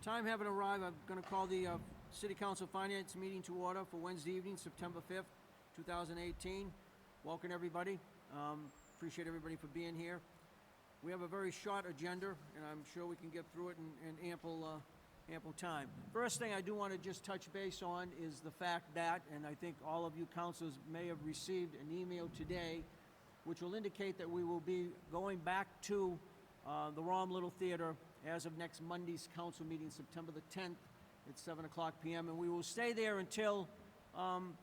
Time having arrived, I'm going to call the City Council Finance meeting to order for Wednesday evening, September 5th, 2018. Welcome, everybody. Appreciate everybody for being here. We have a very short agenda, and I'm sure we can get through it in ample time. First thing I do want to just touch base on is the fact that, and I think all of you councilors may have received an email today, which will indicate that we will be going back to the Rom Little Theater as of next Monday's council meeting, September the 10th at 7 o'clock p.m. And we will stay there until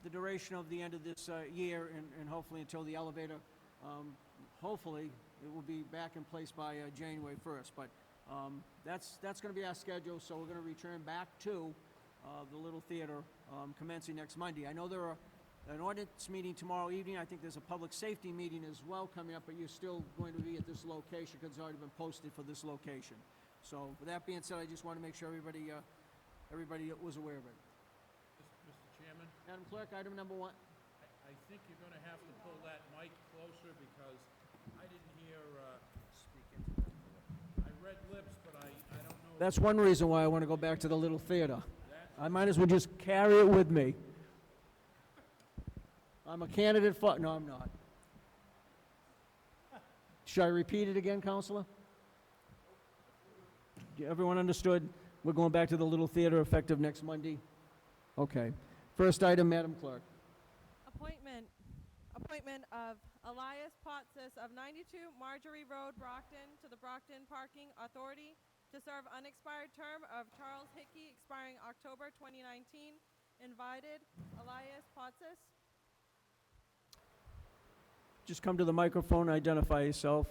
the duration of the end of this year and hopefully until the elevator, hopefully it will be back in place by January 1st. But that's going to be our schedule, so we're going to return back to the Little Theater commencing next Monday. I know there are an ordinance meeting tomorrow evening. I think there's a public safety meeting as well coming up, but you're still going to be at this location because it's already been posted for this location. So with that being said, I just want to make sure everybody was aware of it. Mr. Chairman? Madam Clerk, item number 1. I think you're going to have to pull that mic closer because I didn't hear, I read lips, but I don't know. That's one reason why I want to go back to the Little Theater. I might as well just carry it with me. I'm a candidate for... No, I'm not. Should I repeat it again, Counselor? Everyone understood? We're going back to the Little Theater effective next Monday? Okay. First item, Madam Clerk. Appointment of Elias Potsis of 92 Marjorie Road, Brockton, to the Brockton Parking Authority to serve unexpired term of Charles Hickey expiring October 2019. Invited, Elias Potsis. Just come to the microphone, identify yourself.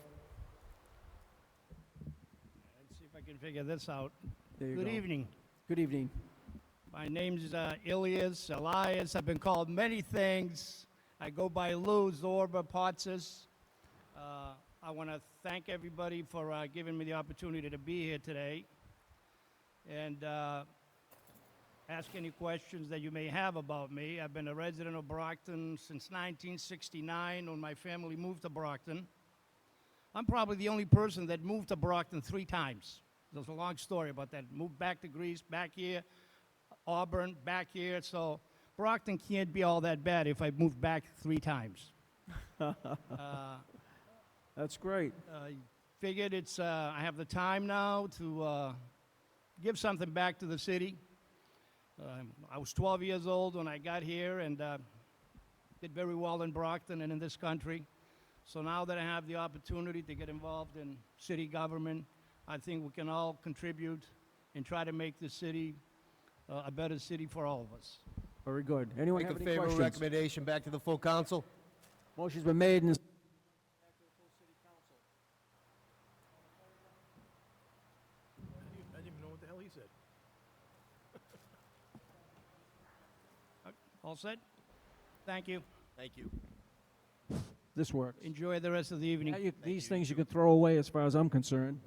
Let's see if I can figure this out. There you Good go. evening. Good evening. My name's Elias. I've been called many things. I go by Lou, Zorba, Potsis. I want to thank everybody for giving me the opportunity to be here today and ask any questions that you may have about me. I've been a resident of Brockton since 1969 when my family moved to Brockton. I'm probably the only person that moved to Brockton 3 times. There's a long story about that. Moved back to Greece, back here, Auburn, back here. So Brockton can't be all that bad if I moved back 3 times. That's great. I figured I have the time now to give something back to the city. I was 12 years old when I got here and did very well in Brockton and in this country. So now that I have the opportunity to get involved in city government, I think we can all contribute and try to make the city a better city for all of us. Very good. Anyone Make have a any favorable questions? recommendation back to the full council. Motion's been made and... I didn't even know what the hell he said. All set? Thank you. Thank you. This works. Enjoy the rest of the evening. These things you can throw away as far as I'm concerned.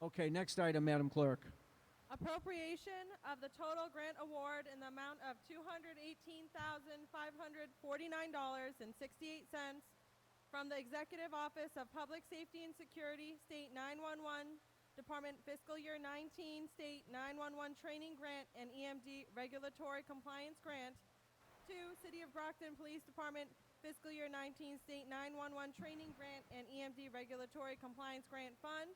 Okay, next item, Madam Clerk. Appropriation of the total grant award in the amount of $218,549.68 from the Executive Office of Public Safety and Security, State 911 Department Fiscal Year 19 State 911 Training Grant and EMD Regulatory Compliance Grant to City of Brockton Police Department Fiscal Year 19 State 911 Training Grant and EMD Regulatory Compliance Grant Fund.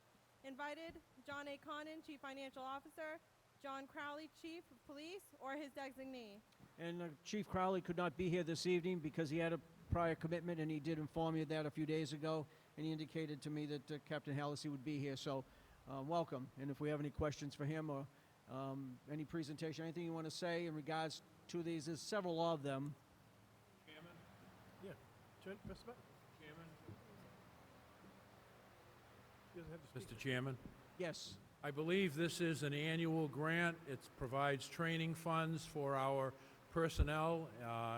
Invited, John A. Conan, Chief Financial Officer, John Crowley, Chief of Police, or his designee. And Chief Crowley could not be here this evening because he had a prior commitment, and he did inform me of that a few days ago, and he indicated to me that Captain Hallisey would be here. So welcome. And if we have any questions for him or any presentation, anything you want to say in regards to these, there's several of them. Chairman? Yeah. Mr. Chairman? He doesn't have to speak. Mr. Chairman? Yes. I believe this is an annual grant. It provides training funds for our personnel,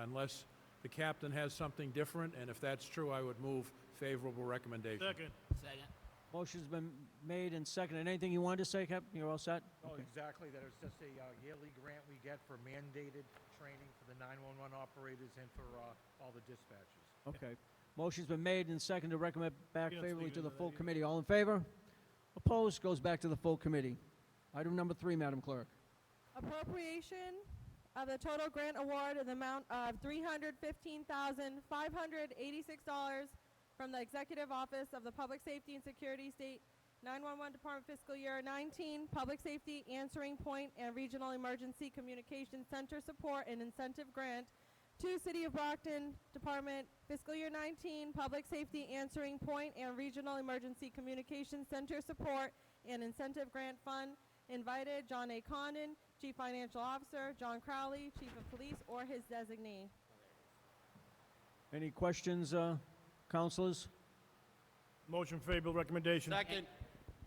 unless the captain has something different, and if that's true, I would move favorable recommendation. Second. Motion's been made and seconded. Anything you wanted to say, Captain? You're all set? Oh, Okay. exactly. That is just a yearly grant we get for mandated training for the 911 operators and for all the dispatchers. Okay. Motion's been made and seconded to recommend back You don't favorably speak to the into full that, committee. All in favor? Opposed? Goes back to the full committee. Item number 3, Madam Clerk. Appropriation of the total grant award in the amount of $315,586 from the Executive Office of the Public Safety and Security State 911 Department fiscal year 19, Public Safety Answering Point and Regional Emergency Communications Center Support and Incentive Grant to City of Brockton Department fiscal year 19, Public Safety Answering Point and Regional Emergency Communications Center Support and Incentive Grant Fund. Invited, John A. Condon, Chief Financial Officer, John Crowley, Chief of Police, or his designee. Any questions, councilors? Motion favorable recommendation. Second.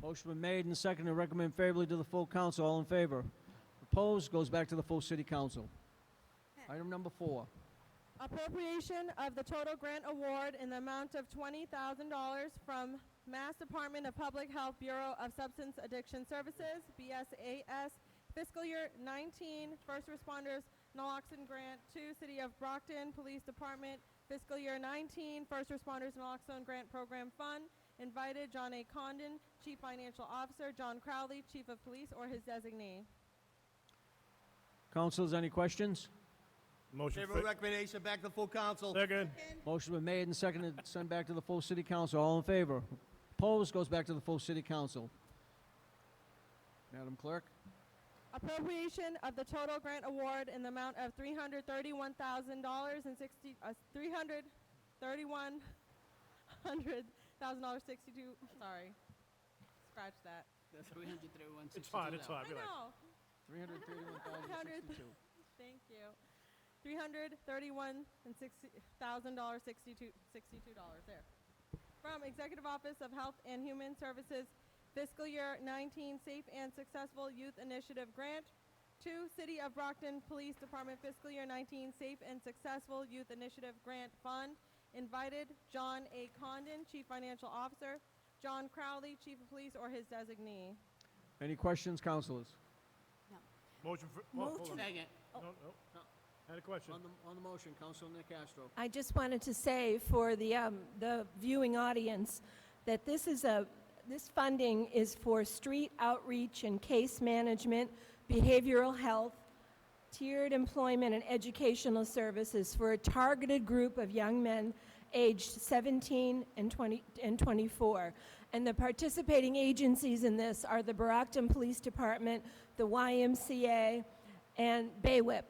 Motion been made and seconded to recommend favorably to the full council. All in favor? Opposed? Goes back to the full city council. Item number 4. Appropriation of the total grant award in the amount of $20,000 from Mass Department of Public Health Bureau of Substance Addiction Services, BSAS, fiscal year 19, First Responders Naloxone Grant to City of Brockton Police Department, fiscal year 19, First Responders Naloxone Grant Program Fund. Invited, John A. Condon, Chief Financial Officer, John Crowley, Chief of Police, or his designee. Councilors, any questions? Motion Favorable recommendation back to full council. Second. Motion been made and seconded to send back to the full city council. All in favor? Opposed? Goes back to the full city council. Madam Clerk? Appropriation of the total grant award in the amount of $331,000 and $331,062. Sorry, scratch that. It's fine, it's fine. I know. $331,062. Thank you. $331,062 there. From Executive Office of Health and Human Services, fiscal year 19 Safe and Successful Youth Initiative Grant to City of Brockton Police Department fiscal year 19 Safe and Successful Youth Initiative Grant Fund. Invited, John A. Condon, Chief Financial Officer, John Crowley, Chief of Police, or his designee. Any questions, councilors? Motion for, hold on. Second. No. Had a question. On the motion, Councilor Nick Castro. I just wanted to say for the viewing audience that this funding is for street outreach and case management, behavioral health, tiered employment and educational services for a targeted group of young men aged 17 and 24. And the participating agencies in this are the Brockton Police Department, the YMCA, and BAYWIP.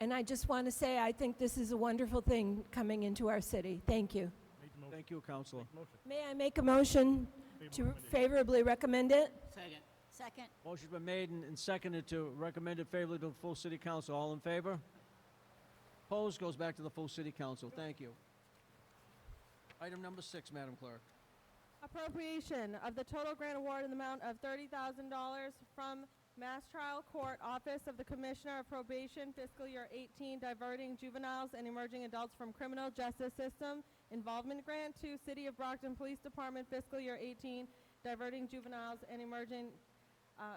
And I just want to say I think this is a wonderful thing coming into our city. Thank you. Make the motion. Thank you, Councilor. Motion. May I make a motion to favorably recommend it? Second. Second. Motion's been made and seconded to recommend it favorably to the full city council. All in favor? Opposed? Goes back to the full city council. Thank you. Item number 6, Madam Clerk. Appropriation of the total grant award in the amount of $30,000 from Mass Trial Court Office of the Commissioner of Probation fiscal year 18 diverting juveniles and emerging adults from criminal justice system involvement grant to City of Brockton Police Department fiscal year 18 diverting juveniles and emerging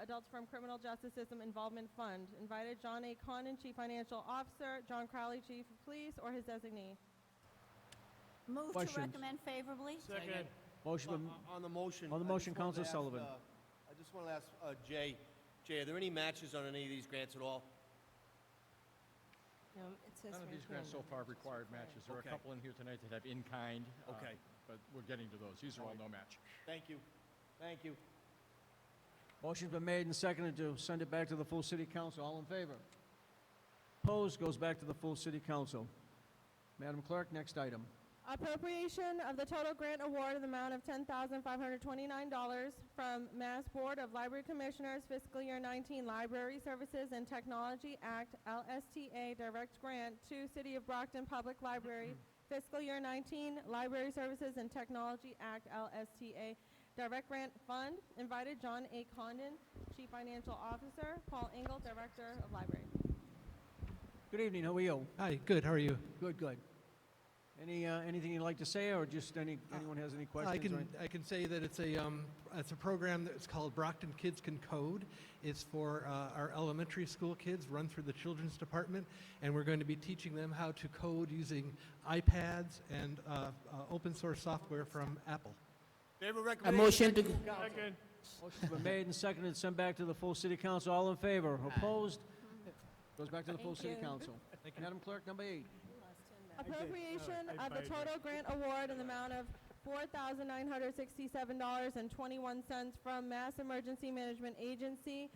adults from criminal justice system involvement fund. Invited, John A. Condon, Chief Financial Officer, John Crowley, Chief of Police, or his designee. Move Questions? to recommend favorably. Second. Motion been, On the motion. On the I motion, just wanted to Councilor ask, Sullivan. I just want to ask Jay, are there any matches on any of these grants at all? It says None of right these here. grants so far have required matches. There are Okay. a couple in here tonight that have in-kind. Okay. But we're getting to those. These are all no match. Thank you. Thank you. motion's been made and seconded to send it back to the full city council. All in favor? Opposed? Goes back to the full city council. Madam Clerk, next item. Appropriation of the total grant award in the amount of $10,529 from Mass Board of Library Commissioners fiscal year 19 Library Services and Technology Act LSTA Direct Grant to City of Brockton Public Library fiscal year 19 Library Services and Technology Act LSTA Direct Grant Fund. Invited, John A. Condon, Chief Financial Officer, Paul Engel, Director of Library. Good evening, how are you? Hi, good. How are you? Good, good. Anything you'd like to say, or just anyone has any questions? I can say that it's a program that's called Brockton Kids Can Code. It's for our elementary school kids, run through the children's department, and we're going to be teaching them how to code using iPads and open source software from Apple. Favorable A recommendation. motion back to, full council. Second. Motion's been made and seconded, sent back to the full city council. All in favor? Opposed? Goes back to the full Thank city you. council. Madam Clerk, number 8. Appropriation All right, of the I- total grant award in the amount of $4,967.21 from Mass Emergency Management Agency,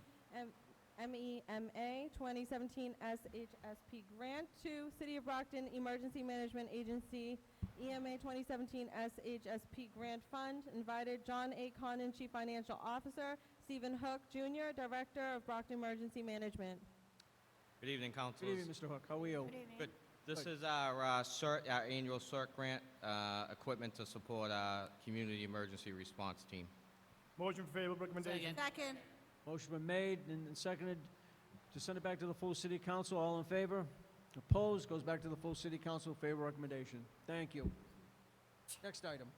MEMA 2017 SHSP grant to City of Brockton Emergency Management Agency, EMA 2017 SHSP grant fund. Invited John A. Conan, Chief Financial Officer, Stephen Hook, Jr., Director of Brockton Emergency Management. Good evening, Good councilors. evening, Mr. Hook. How are you? Good evening. Good. This is our CERT, our annual CERT grant, equipment to support our community emergency response team. Motion for favorable recommendation. Second. Motion been made and seconded to send it back to the full city council. All in favor? Opposed? Goes back to the full city council. Favor recommendation. Thank you. Next item.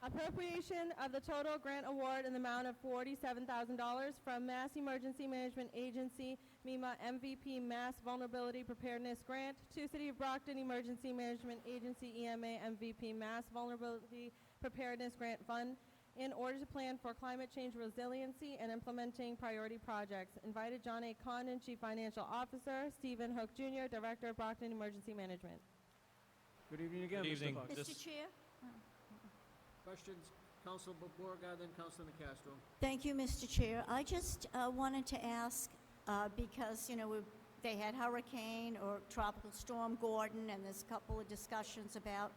Appropriation of the total grant award in the amount of $47,000 from Mass Emergency Management Agency, MEMA MVP Mass Vulnerability Preparedness Grant to City of Brockton Emergency Management Agency, EMA MVP Mass Vulnerability Preparedness Grant Fund in order to plan for climate change resiliency and implementing priority projects. Invited John A. Condon, Chief Financial Officer, Stephen Hook, Jr., Director of Brockton Emergency Management. Good evening again, Good Mr. evening. Hook. Mr. Chair? Questions? Council Beauregard, then Councilor Castro. Thank you, Mr. Chair. I just wanted to ask, because, they had Hurricane or Tropical Storm Gordon, and there's a couple of discussions about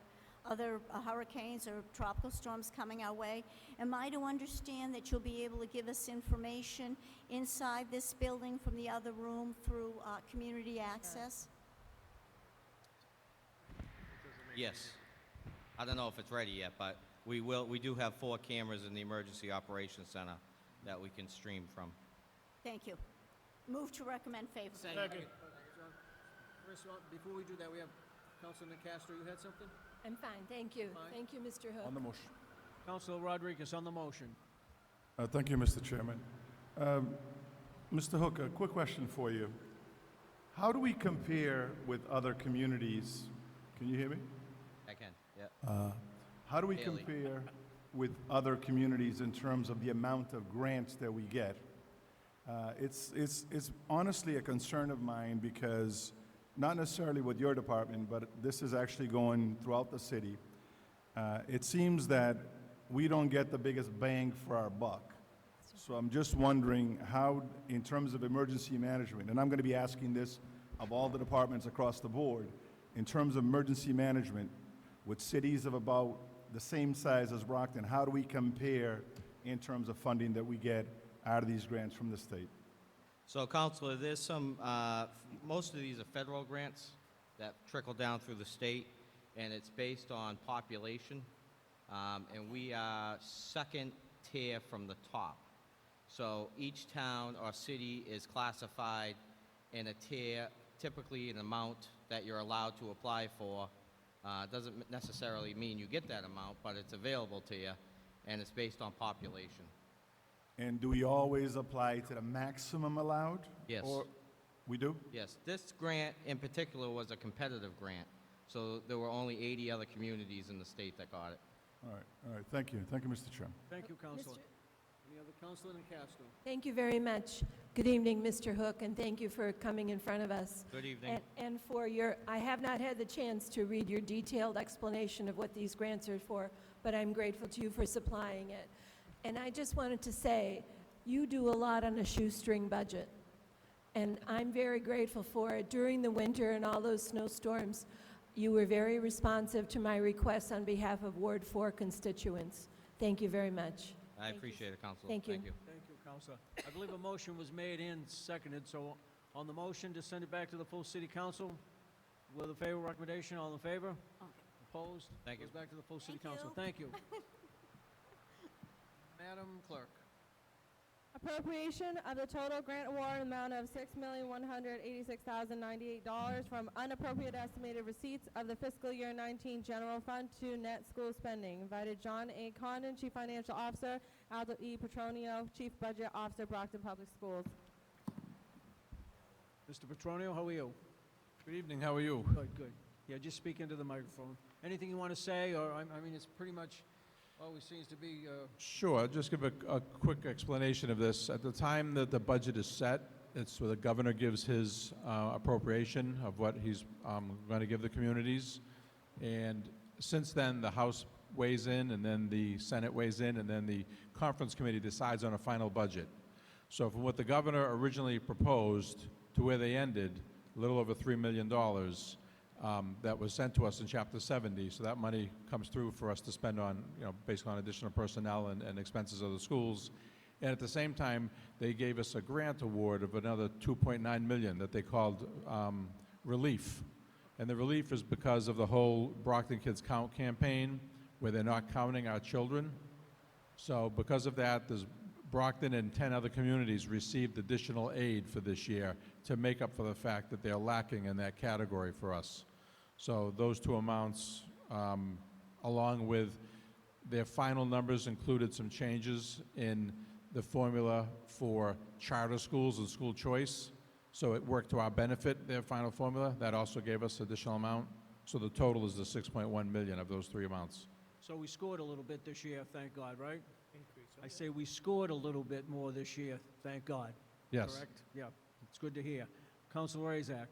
other hurricanes or tropical storms coming our way. Am I to understand that you'll be able to give us information inside this building from the other room through community access? Yes. I don't know if it's ready yet, but we do have 4 cameras in the Emergency Operations Center that we can stream from. Thank you. Move to recommend favorably. Second. First of all, before we do that, we have Councilor Castro. You had something? I'm fine, thank you. Fine. Thank you, Mr. Hook. On the motion. Councilor Rodriguez on the motion. Thank you, Mr. Chairman. Mr. Hook, a quick question for you. How do we compare with other communities? Can you hear me? I can, yeah. How do we Haley. compare with other communities in terms of the amount of grants that we get? It's honestly a concern of mine because, not necessarily with your department, but this is actually going throughout the city. It seems that we don't get the biggest bang for our buck. So I'm just wondering how, in terms of emergency management, and I'm going to be asking this of all the departments across the board, in terms of emergency management, with cities of about the same size as Brockton, how do we compare in terms of funding that we get out of these grants from the state? So, Councilor, there's some, most of these are federal grants that trickle down through the state, and it's based on population. And we are second tier from the top. So each town or city is classified in a tier, typically an amount that you're allowed to apply for. Doesn't necessarily mean you get that amount, but it's available to you, and it's based on population. And do we always apply to the maximum allowed? Yes. Or we do? Yes, this grant in particular was a competitive grant, so there were only 80 other communities in the state that got it. All right. Thank you, Mr. Chairman. Thank you, Councilor. Mr. Any other Councilor Castro? Thank you very much. Good evening, Mr. Hook, and thank you for coming in front of us. Good evening. And for I have not had the chance to read your detailed explanation of what these grants are for, but I'm grateful to you for supplying it. And I just wanted to say, you do a lot on a shoestring budget, and I'm very grateful for it. During the winter and all those snowstorms, you were very responsive to my requests on behalf of Ward 4 constituents. Thank you very much. I appreciate it, Councilor. Thank you. Thank you, Councilor. I believe a motion was made and seconded, so on the motion to send it back to the full city council, with a favorable recommendation, all in favor? Opposed? Thank you. Goes back to the full city Thank council. you. Thank you. Madam Clerk. Appropriation of the total grant award amount of $6,186,098 from unappropriate estimated receipts of the fiscal year 19 general fund to net school spending. Invited John A. Condon, Chief Financial Officer, Aldo E. Petronio, Chief Budget Officer, Brockton Public Schools. Mr. Petronio, how are you? Good evening, how are you? Good, good. Yeah, just speak into the microphone. Anything you want to say, or, I mean, it's pretty much, Always seems to be, Sure, I'll just give a quick explanation of this. At the time that the budget is set, it's where the governor gives his appropriation of what he's going to give the communities. And since then, the House weighs in, and then the Senate weighs in, and then the conference committee decides on a final budget. So from what the governor originally proposed to where they ended, a little over $3 million, that was sent to us in Chapter 70. So that money comes through for us to spend on, basically on additional personnel and expenses of the schools. And at the same time, they gave us a grant award of another $2.9 million that they called relief. And the relief is because of the whole Brockton Kids Count campaign, where they're not counting our children. So because of that, there's Brockton and 10 other communities received additional aid for this year to make up for the fact that they're lacking in that category for us. So those two amounts, along with their final numbers, included some changes in the formula for charter schools and school choice. So it worked to our benefit, their final formula. That also gave us additional amount. So the total is the 6.1 million of those three amounts. so we scored a little bit this year, thank God, right? I say we scored a little bit more this year, thank God. Yes. Correct? Yeah, it's good to hear. Councilor Azak.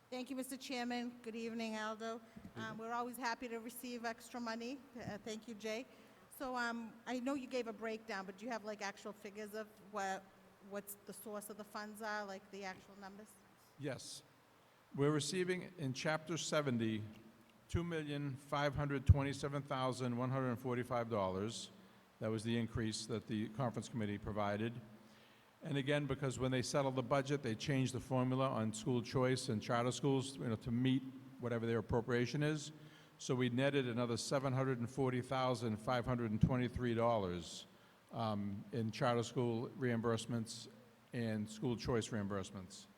Thank you, Mr. Chairman. Good evening, Aldo. We're always happy to receive extra money. Thank you, Jay. So I know you gave a breakdown, but do you have like actual figures of what's the source of the funds are, like the actual numbers? Yes. We're receiving in Chapter 70, $2,527,145. That was the increase that the conference committee provided. And again, because when they settled the budget, they changed the formula on school choice and charter schools, to meet whatever their appropriation is. So we netted another $740,523 in charter school reimbursements and school choice reimbursements.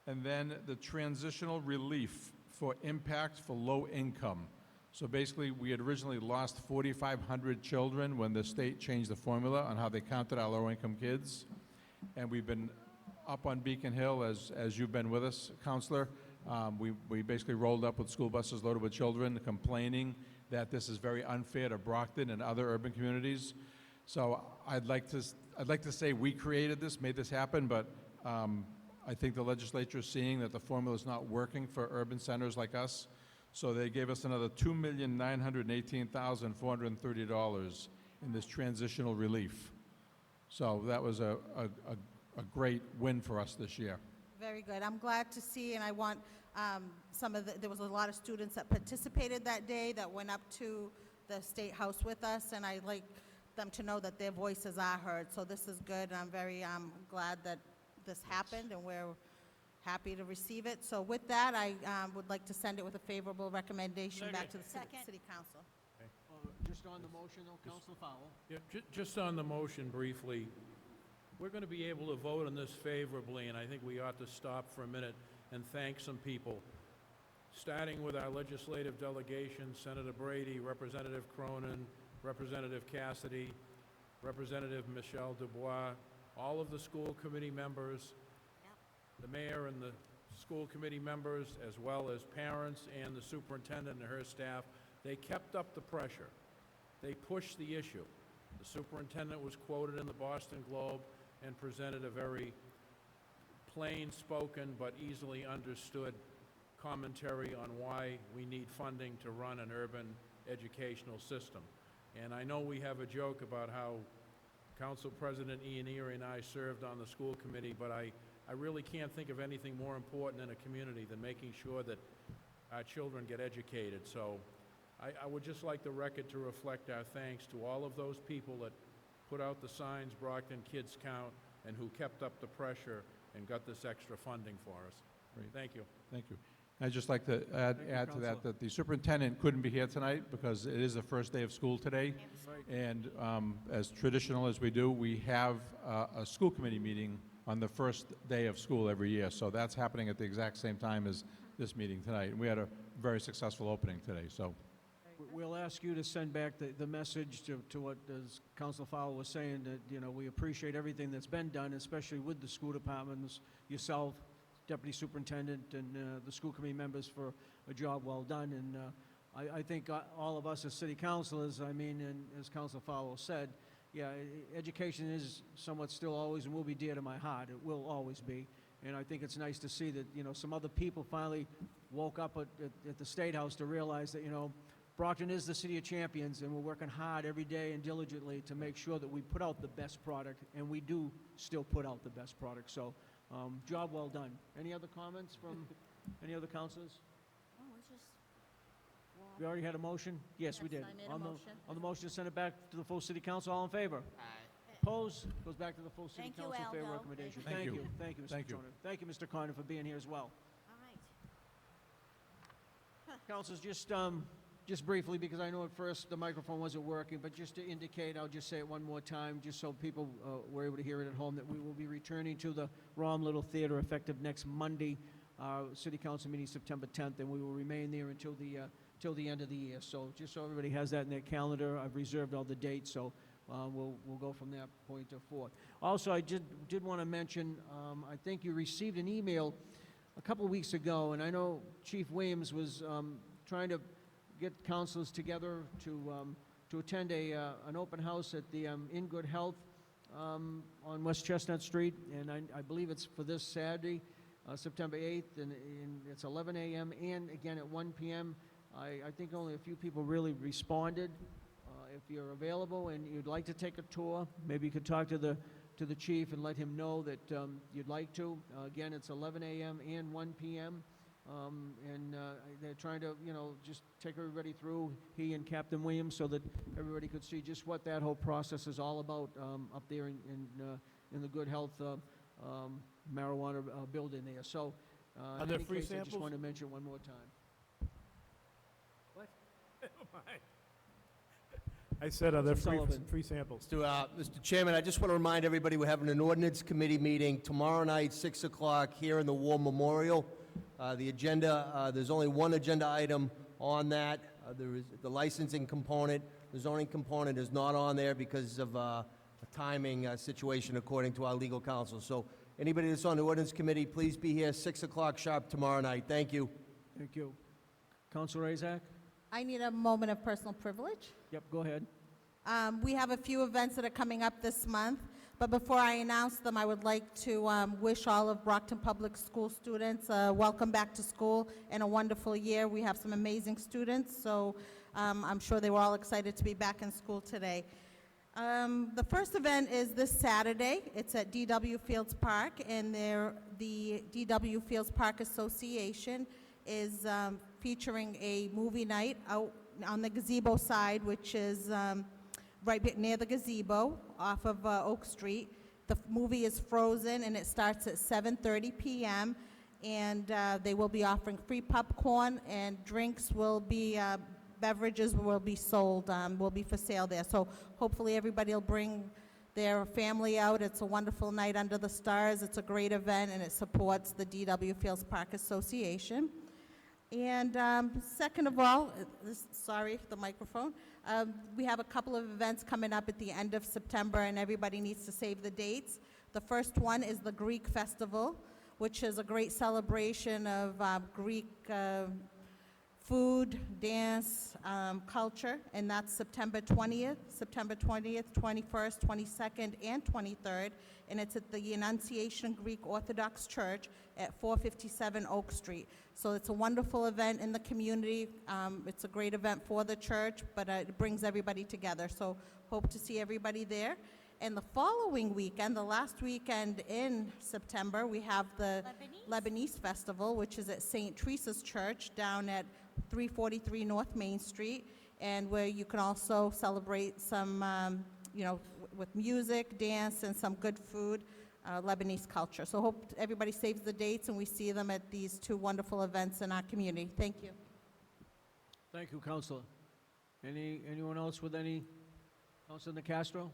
And then the transitional relief for impact for low income. So basically, we had originally lost 4,500 children when the state changed the formula on how they counted our low-income kids. And we've been up on Beacon Hill, as you've been with us, Counselor. We basically rolled up with school buses loaded with children, complaining that this is very unfair to Brockton and other urban communities. So I'd like to say we created this, made this happen, but I think the legislature is seeing that the formula is not working for urban centers like us. So they gave us another $2,918,430 in this transitional relief. So that was a great win for us this year. Very good. I'm glad to see, and I want there was a lot of students that participated that day that went up to the State House with us, and I'd like them to know that their voices are heard. So this is good, and I'm very glad that this happened, and we're happy to receive it. So with that, I would like to send it with a favorable recommendation back to the City Council. Just on the motion, though, Councilor Fowle. Yeah, just on the motion briefly, we're going to be able to vote on this favorably, and I think we ought to stop for a minute and thank some people, starting with our legislative delegation, Senator Brady, Representative Cronin, Representative Cassidy, Representative Michelle Dubois, all of the school committee members, the mayor and the school committee members, as well as parents and the superintendent and her staff. They kept up the pressure. They pushed the issue. The superintendent was quoted in the Boston Globe and presented a very plain-spoken but easily understood commentary on why we need funding to run an urban educational system. And I know we have a joke about how Council President Ian Erie and I served on the school committee, but I really can't think of anything more important in a community than making sure that our children get educated. So I would just like the record to reflect our thanks to all of those people that put out the signs, Brockton Kids Count, and who kept up the pressure and got this extra funding for us. Great. Thank you. Thank you. I'd just like to add to that that the superintendent couldn't be here tonight because it is the first day of school today. And as traditional as we do, we have a school committee meeting on the first day of school every year. So that's happening at the exact same time as this meeting tonight. And we had a very successful opening today. So We'll ask you to send back the message to what, as Council Fowle was saying, that, we appreciate everything that's been done, especially with the school departments, yourself, Deputy Superintendent, and the school committee members for a job well done. And I think all of us as city councilors, I mean, and as Council Fowler said, yeah, education is somewhat still always and will be dear to my heart. It will always be. And I think it's nice to see that, some other people finally woke up at the State House to realize that, Brockton is the city of champions, and we're working hard every day and diligently to make sure that we put out the best product, and we do still put out the best product. So, job well done. Any other comments from any other councilors? Oh, it's just. We already had a motion? Yes, we Yes, did. I made a On the- motion. On the motion to send it back to the full city council, all in favor? Opposed? Goes back to the full city Thank you, council, fair Aldo. recommendation. Thank you. Thank you, Mr. Thank you. Patrono. Thank you, Mr. Conner, for being here as well. All right. Councilors, just briefly, because I know at first the microphone wasn't working, but just to indicate, I'll just say it one more time, just so people were able to hear it at home, that we will be returning to the Rom Little Theater effective next Monday, city council meeting September 10th, and we will remain there until the end of the year. So just so everybody has that in their calendar, I've reserved all the dates, so we'll go from that point forth. Also, I did want to mention, I think you received an email a couple of weeks ago, and I know Chief Williams was trying to get councilors together to attend an open house at the In Good Health on West Chestnut Street, and I believe it's for this Saturday, September 8th, and it's 11 a.m. and again at 1 p.m. I think only a few people really responded. If you're available and you'd like to take a tour, maybe you could talk to the chief and let him know that you'd like to. Again, it's 11 a.m. and 1 p.m. And they're trying to, just take everybody through, he and Captain Williams, so that everybody could see just what that whole process is all about up there in the Good Health marijuana building there. So, Are in there any free case, I just samples? want to mention one more time. What? I said, are there Mr. Sullivan. free samples? Mr. Chairman, I just want to remind everybody we're having an ordinance committee meeting tomorrow night, 6 o'clock, here in the War Memorial. The agenda, there's only one agenda item on that. There is the licensing component. The zoning component is not on there because of a timing situation according to our legal counsel. So anybody that's on the ordinance committee, please be here 6 o'clock sharp tomorrow night. Thank you. Thank you. Councilor Azak? I need a moment of personal privilege. Yep, go ahead. We have a few events that are coming up this month, but before I announce them, I would like to wish all of Brockton Public School students welcome back to school and a wonderful year. We have some amazing students, so I'm sure they were all excited to be back in school today. The first event is this Saturday. It's at D.W. Fields Park, and the D.W. Fields Park Association is featuring a movie night out on the gazebo side, which is right near the gazebo off of Oak Street. The movie is Frozen, and it starts at 7:30 p.m., and they will be offering free popcorn, and drinks will be, beverages will be sold, will be for sale there. So hopefully everybody will bring their family out. It's a wonderful night under the stars. It's a great event, and it supports the D.W. Fields Park Association. And second of all, sorry, the microphone. We have a couple of events coming up at the end of September, and everybody needs to save the dates. The first one is the Greek Festival, which is a great celebration of Greek food, dance, culture, and that's September 20th, 21st, 22nd, and 23rd, and it's at the Annunciation Greek Orthodox Church at 457 Oak Street. So it's a wonderful event in the community. It's a great event for the church, but it brings everybody together. So hope to see everybody there. And the following weekend, the last weekend in September, we have the Lebanese Festival, which is at St. Teresa's Church down at 343 North Main Street, and where you can also celebrate some, with music, dance, and some good food, Lebanese culture. So hope everybody saves the dates and we see them at these two wonderful events in our community. Thank you. Thank you, Councilor. Anyone else with any? Councilor Castro?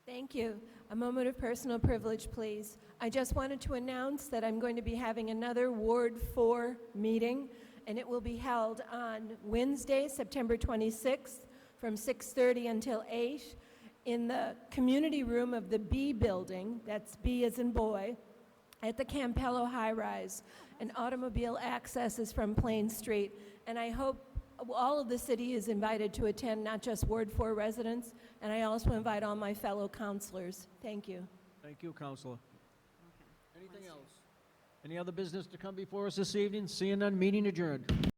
Thank you. A moment of personal privilege, please. I just wanted to announce that I'm going to be having another Ward 4 meeting, and it will be held on Wednesday, September 26th, from 6:30 until 8 in the community room of the B building, that's B as in boy, at the Campello High Rise. And automobile access is from Plain Street. And I hope all of the city is invited to attend, not just Ward 4 residents, and I also invite all my fellow councilors. Thank you. Thank you, Counselor. Anything else? Any other business to come before us this evening? Seeing none, meeting adjourned.